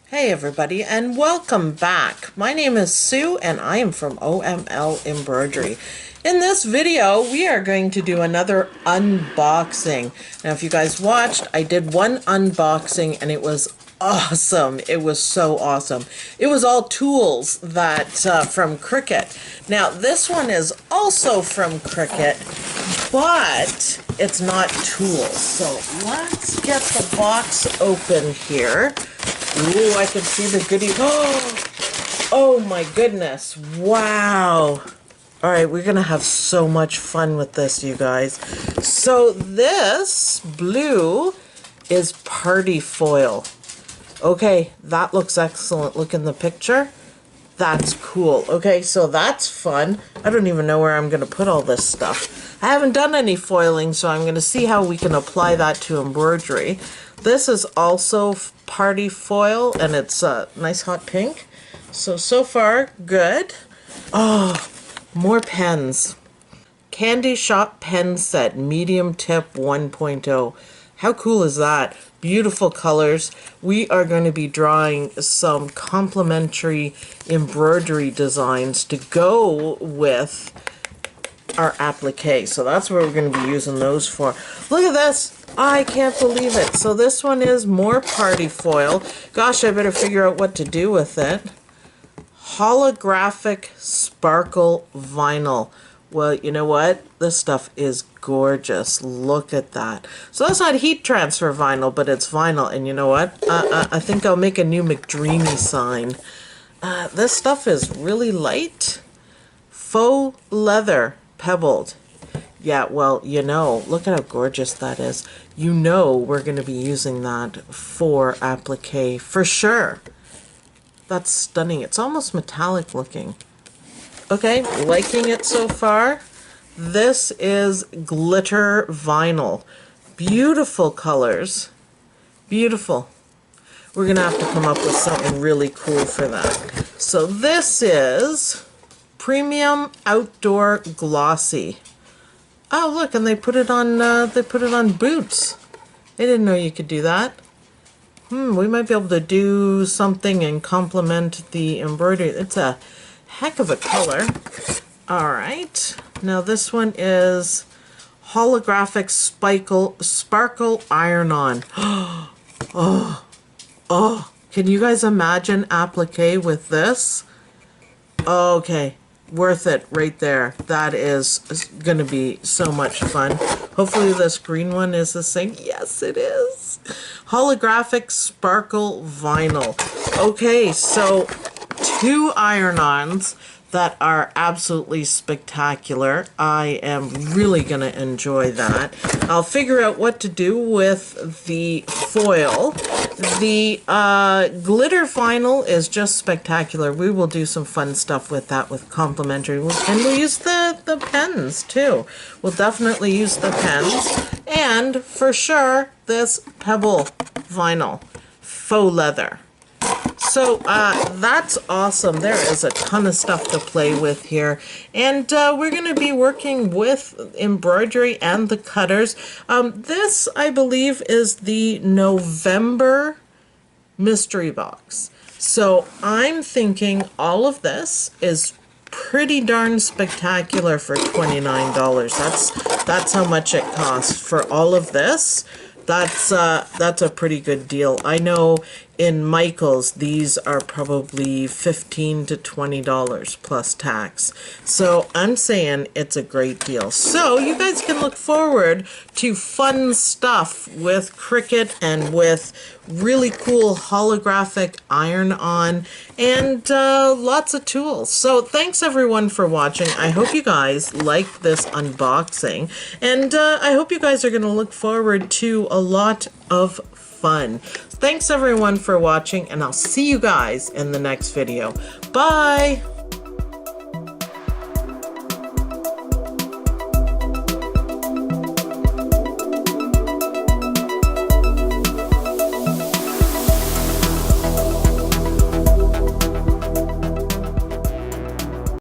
Hey everybody, and welcome back. My name is Sue and I am from OML Embroidery. In this video we are going to do another unboxing. Now if you guys watched, I did one unboxing and it was awesome. It was so awesome. It was all tools that from Cricut. Now this one is also from Cricut, but it's not tools. So let's get the box open here. Ooh, I can see the goodies. Oh my goodness. Wow. All right, we're going to have so much fun with this, you guys. So this blue is party foil. Okay, that looks excellent. Look in the picture. That's cool. Okay, so that's fun. I don't even know where I'm going to put all this stuff. I haven't done any foiling, so I'm going to see how we can apply that to embroidery. This is also party foil, and it's a nice hot pink. So far, good. Oh, more pens. Candy Shop pen set, medium tip 1.0. How cool is that? Beautiful colors. We are going to be drawing some complementary embroidery designs to go with our applique. So that's what we're going to be using those for. Look at this. I can't believe it. So this one is more party foil. Gosh, I better figure out what to do with it. Holographic sparkle vinyl. Well, you know what? This stuff is gorgeous. Look at that. So that's not heat transfer vinyl, but it's vinyl. And you know what? I think I'll make a new McDreamy sign. This stuff is really light. Faux leather pebbled. Yeah, well, you know, look at how gorgeous that is. You know we're going to be using that for applique for sure. That's stunning. It's almost metallic looking. Okay, liking it so far. This is glitter vinyl. Beautiful colors. Beautiful. We're going to have to come up with something really cool for that. So this is Premium Outdoor Glossy. Oh, look, and they put it on boots. I didn't know you could do that. We might be able to do something and complement the embroidery. It's a heck of a color. All right. Now this one is holographic sparkle iron-on. Oh, can you guys imagine applique with this? Okay. Worth it right there. That is going to be so much fun. Hopefully this green one is the same. Yes, it is. Holographic sparkle vinyl. Okay, so 2 iron-ons that are absolutely spectacular. I am really going to enjoy that. I'll figure out what to do with the foil. The glitter vinyl is just spectacular. We will do some fun stuff with that with complementary. And we'll use the pens too. We'll definitely use the pens. And for sure, this pebble vinyl. Faux leather. So that's awesome. There is a ton of stuff to play with here. And we're going to be working with embroidery and the cutters. This, I believe, is the November mystery box. So I'm thinking all of this is pretty darn spectacular for $29. That's how much it costs for all of this. That's a pretty good deal. I know in Michael's these are probably $15 to $20 plus tax. So I'm saying it's a great deal. So you guys can look forward to fun stuff with Cricut and with really cool holographic iron-on and lots of tools. So thanks everyone for watching. I hope you guys like this unboxing, and I hope you guys are going to look forward to a lot of fun. Thanks everyone for watching, and I'll see you guys in the next video. Bye!